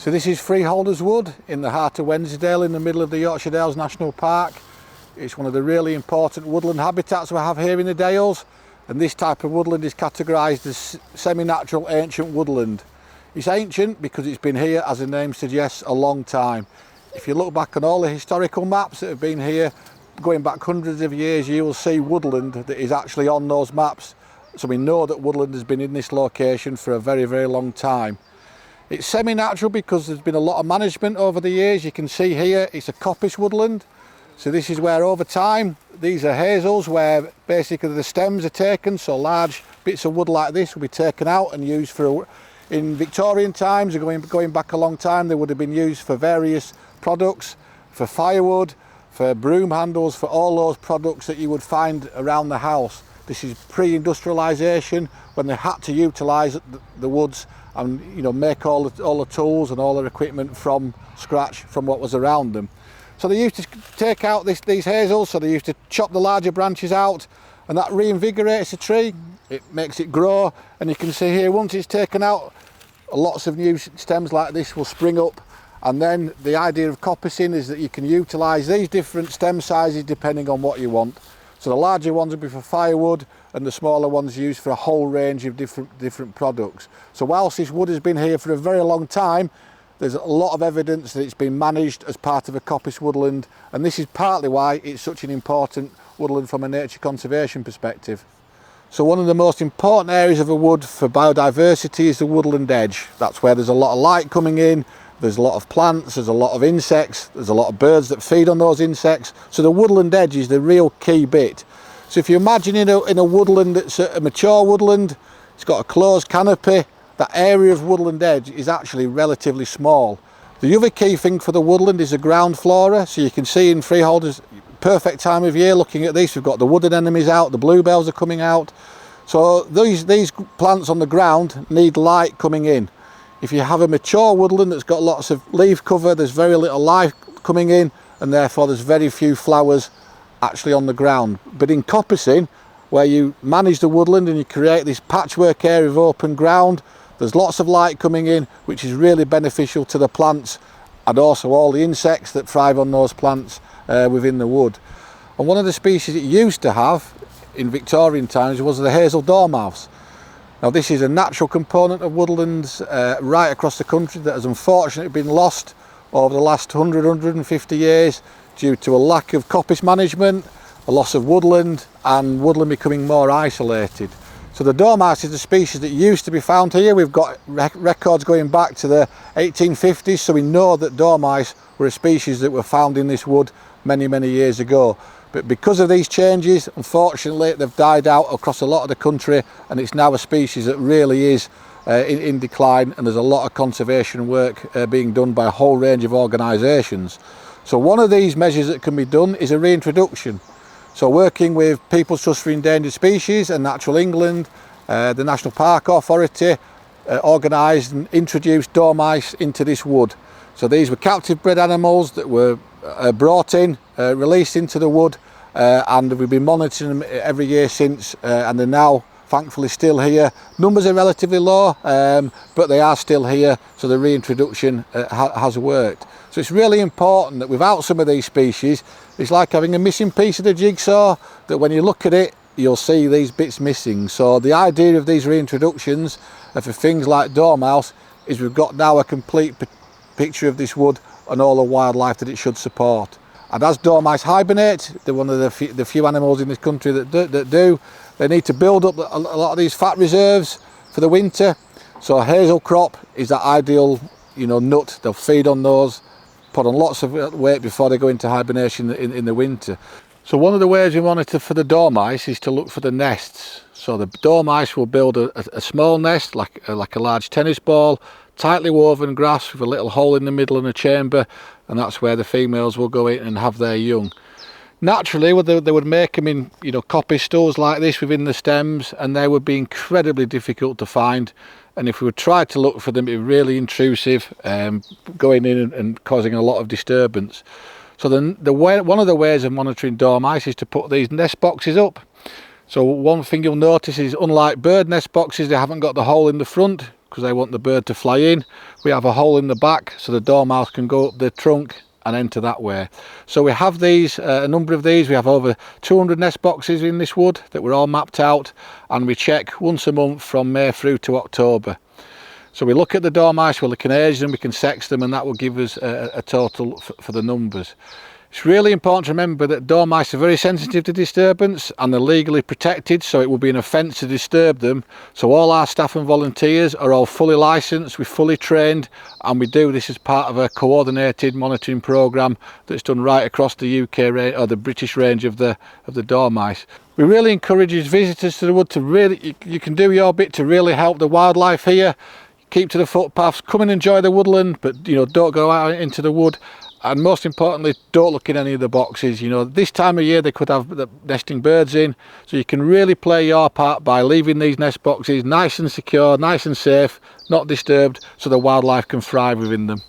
So this is Freeholders Wood in the heart of Wensleydale, in the middle of the Yorkshire Dales National Park. It's one of the really important woodland habitats we have here in the Dales, and this type of woodland is categorised as semi-natural ancient woodland. It's ancient because it's been here, as the name suggests, a long time. If you look back on all the historical maps that have been here, going back hundreds of years, you will see woodland that is actually on those maps. So we know that woodland has been in this location for a very, very long time. It's semi-natural because there's been a lot of management over the years. You can see here it's a coppice woodland. So this is where over time, these are hazels where basically the stems are taken, so large bits of wood like this will be taken out and used for, in Victorian times, going back a long time, they would have been used for various products, for firewood, for broom handles, for all those products that you would find around the house. This is pre-industrialisation, when they had to utilise the woods and make all the tools and all their equipment from scratch, from what was around them. So they used to take out these hazels, so they used to chop the larger branches out, and that reinvigorates the tree, it makes it grow, and you can see here once it's taken out, lots of new stems like this will spring up. And then the idea of coppicing is that you can utilise these different stem sizes depending on what you want. So the larger ones will be for firewood and the smaller ones used for a whole range of different products. So whilst this wood has been here for a very long time, there's a lot of evidence that it's been managed as part of a coppice woodland, and this is partly why it's such an important woodland from a nature conservation perspective. So one of the most important areas of a wood for biodiversity is the woodland edge. That's where there's a lot of light coming in, there's a lot of plants, there's a lot of insects, there's a lot of birds that feed on those insects. So the woodland edge is the real key bit. So if you imagine in a woodland that's a mature woodland, it's got a closed canopy, that area of woodland edge is actually relatively small. The other key thing for the woodland is the ground flora. So you can see in Freeholders, perfect time of year looking at this, we've got the wood anemones out, the bluebells are coming out. So these plants on the ground need light coming in. If you have a mature woodland that's got lots of leaf cover, there's very little light coming in, and therefore there's very few flowers actually on the ground. But in coppicing, where you manage the woodland and you create this patchwork area of open ground, there's lots of light coming in, which is really beneficial to the plants and also all the insects that thrive on those plants within the wood. And one of the species it used to have in Victorian times was the hazel dormouse. Now this is a natural component of woodlands right across the country that has unfortunately been lost over the last 150 years due to a lack of coppice management, a loss of woodland, and woodland becoming more isolated. So the dormice is a species that used to be found here. We've got records going back to the 1850s, so we know that dormice were a species that were found in this wood many, many years ago. But because of these changes, unfortunately, they've died out across a lot of the country, and it's now a species that really is in decline, and there's a lot of conservation work being done by a whole range of organisations. So one of these measures that can be done is a reintroduction. So working with People's Trust for Endangered Species and Natural England, the National Park Authority organised and introduced dormice into this wood. So these were captive bred animals that were brought in, released into the wood, and we've been monitoring them every year since, and they're now thankfully still here. Numbers are relatively low, but they are still here, so the reintroduction has worked. So it's really important that without some of these species, it's like having a missing piece of the jigsaw, that when you look at it, you'll see these bits missing. So the idea of these reintroductions for things like dormouse is we've got now a complete picture of this wood and all the wildlife that it should support. And as dormice hibernate, they're one of the few animals in this country that do. They need to build up a lot of these fat reserves for the winter. So a hazel crop is that ideal, nut. They'll feed on those, put on lots of weight before they go into hibernation in the winter. So one of the ways we monitor for the dormice is to look for the nests. So the dormice will build a small nest, like a large tennis ball, tightly woven grass with a little hole in the middle and a chamber, and that's where the females will go in and have their young. Naturally, they would make them in coppice stools like this within the stems, and they would be incredibly difficult to find. And if we would try to look for them, it'd be really intrusive, going in and causing a lot of disturbance. So one of the ways of monitoring dormice is to put these nest boxes up. So one thing you'll notice is, unlike bird nest boxes, they haven't got the hole in the front, because they want the bird to fly in. We have a hole in the back so the dormouse can go up the trunk and enter that way. So we have these, a number of these. We have over 200 nest boxes in this wood that we're all mapped out, and we check once a month from May through to October. So we look at the dormice, we can age them, we can sex them, and that will give us a total for the numbers. It's really important to remember that dormice are very sensitive to disturbance and they're legally protected, so it would be an offence to disturb them. So all our staff and volunteers are all fully licensed, we're fully trained, and we do this as part of a coordinated monitoring programme that's done right across the UK range, or the British range of the dormice. We really encourage visitors to the wood to really, you can do your bit to really help the wildlife here. Keep to the footpaths, come and enjoy the woodland, but don't go out into the wood. And most importantly, don't look in any of the boxes. This time of year they could have the nesting birds in, so you can really play your part by leaving these nest boxes nice and secure, nice and safe, not disturbed, so the wildlife can thrive within them.